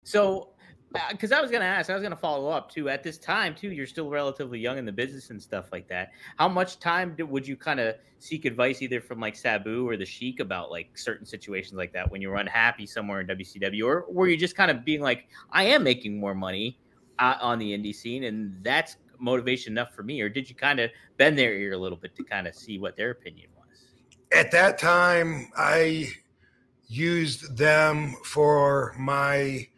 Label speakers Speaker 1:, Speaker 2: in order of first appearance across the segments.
Speaker 1: So, because I was going to ask, I was going to follow up too. At this time, too, you're still relatively young in the business and stuff like that. How much time would you kind of seek advice either from like Sabu or the Sheik about like certain situations like that when you were unhappy somewhere in WCW, or were you just kind of being like, I am making more money on the indie scene, and that's motivation enough for me? Or did you kind of bend their ear a little bit to kind of see what their opinion was?
Speaker 2: At that time, I used them for my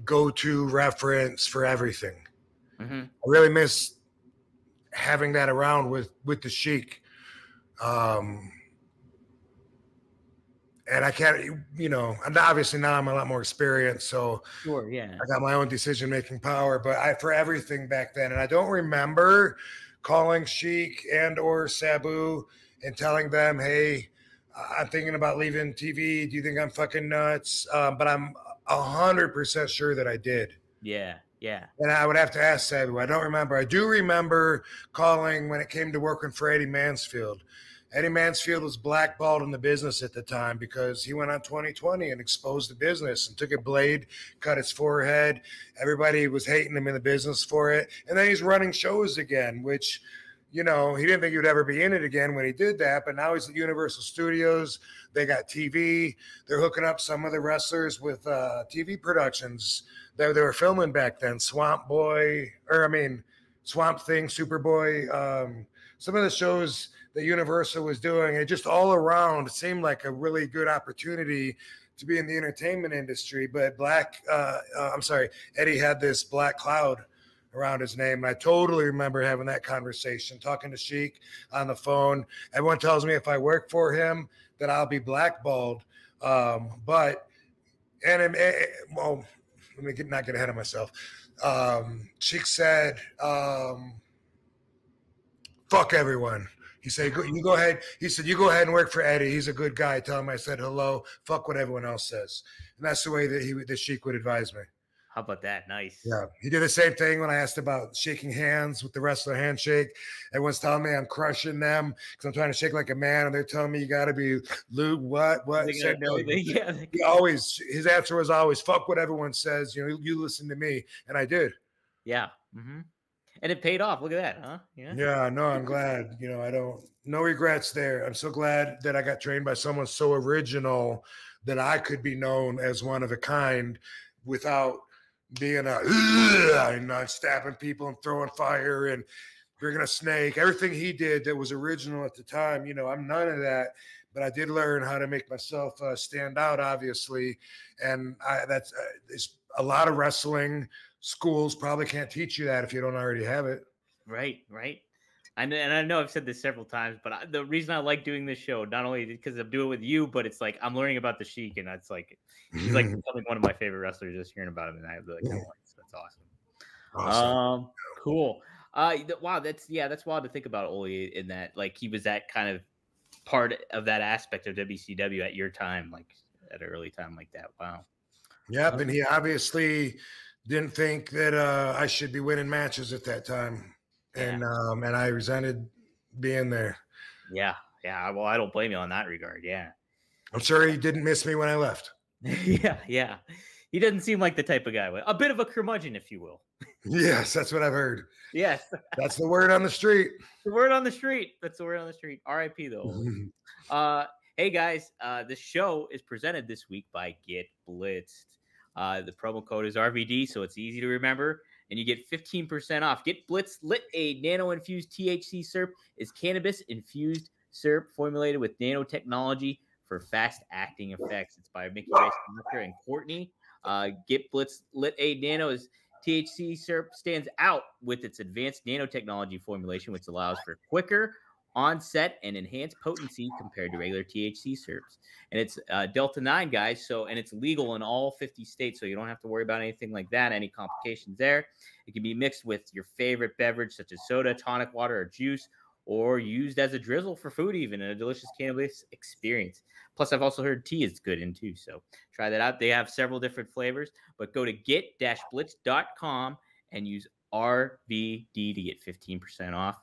Speaker 2: go-to reference for everything.
Speaker 1: Mm-hmm.
Speaker 2: I really miss having that around with the Sheik. And I can't, and obviously now I'm a lot more experienced, so
Speaker 1: Sure. Yeah.
Speaker 2: I got my own decision-making power. But for everything back then, and I don't remember calling Sheik and or Sabu and telling them, "Hey, I'm thinking about leaving TV. Do you think I'm fucking nuts?" But I'm 100% sure that I did.
Speaker 1: Yeah. Yeah.
Speaker 2: And I would have to ask Sabu. I don't remember. I do remember calling when it came to working for Eddie Mansfield. Eddie Mansfield was blackballed in the business at the time because he went on 2020 and exposed the business and took a blade, cut his forehead. Everybody was hating him in the business for it. And then he's running shows again, which, he didn't think he would ever be in it again when he did that. But now he's at Universal Studios. They got TV. They're hooking up some of the wrestlers with TV productions that they were filming back then. Swamp Thing, Superboy. Some of the shows that Universal was doing, it just all around seemed like a really good opportunity to be in the entertainment industry. But Eddie had this black cloud around his name. And I totally remember having that conversation, talking to Sheik on the phone. Everyone tells me if I work for him that I'll be blackballed. Well, let me not get ahead of myself. Sheik said, fuck everyone. He said, you go ahead. He said, you go ahead and work for Eddie. He's a good guy. Tell him I said hello. Fuck what everyone else says. And that's the way that the Sheik would advise me.
Speaker 1: How about that? Nice.
Speaker 2: Yeah. He did the same thing when I asked about shaking hands with the wrestler handshake. Everyone's telling me I'm crushing them because I'm trying to shake like a man. And they're telling me you got to be Luke, what?
Speaker 1: Yeah.
Speaker 2: His answer was always, fuck what everyone says. You listen to me. And I did.
Speaker 1: Yeah. Mm-hmm. And it paid off. Look at that, huh?
Speaker 2: Yeah, no, I'm glad. No regrets there. I'm so glad that I got trained by someone so original that I could be known as one of a kind without being not stabbing people and throwing fire and bringing a snake. Everything he did that was original at the time, I'm none of that. But I did learn how to make myself stand out, obviously. And it's a lot of wrestling schools probably can't teach you that if you don't already have it.
Speaker 1: Right. And I know I've said this several times, but the reason I like doing this show, not only because I'm doing it with you, but it's like I'm learning about the Sheik, and that's like he's like becoming one of my favorite wrestlers. Just hearing about him, and I really kind of like. So that's awesome. Cool. Wow, that's wild to think about Oli in that. Like he was that kind of part of that aspect of WCW at your time, like at an early time like that. Wow.
Speaker 2: Yep, and he obviously didn't think that I should be winning matches at that time, and I resented being there.
Speaker 1: Yeah. Well, I don't blame you on that regard. Yeah,
Speaker 2: I'm sure he didn't miss me when I left.
Speaker 1: Yeah. He doesn't seem like the type of guy. A bit of a curmudgeon, if you will.
Speaker 2: Yes, that's what I've heard.
Speaker 1: Yes,
Speaker 2: that's the word on the street.
Speaker 1: The word on the street. That's the word on the street. R.I.P. though. Hey guys, the show is presented this week by Get Blitzed. The promo code is RVD, so it's easy to remember, and you get 15% off. Get Blitzed Lit Aid nano-infused THC syrup is cannabis-infused syrup formulated with nanotechnology for fast-acting effects. It's by Mickey Rice and Courtney. Get Blitzed Lit Aid Nano is THC syrup stands out with its advanced nanotechnology formulation, which allows for quicker onset and enhanced potency compared to regular THC syrups. And it's Delta 9, guys. And it's legal in all 50 states, so you don't have to worry about anything like that, any complications there. It can be mixed with your favorite beverage, such as soda, tonic water, or juice, or used as a drizzle for food, even a delicious cannabis experience. Plus, I've also heard tea is good in too, so try that out. They have several different flavors, but go to get-blitz.com and use RVD to get 15% off.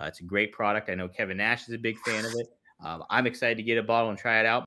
Speaker 1: It's a great product. I know Kevin Nash is a big fan of it. I'm excited to get a bottle and try it out.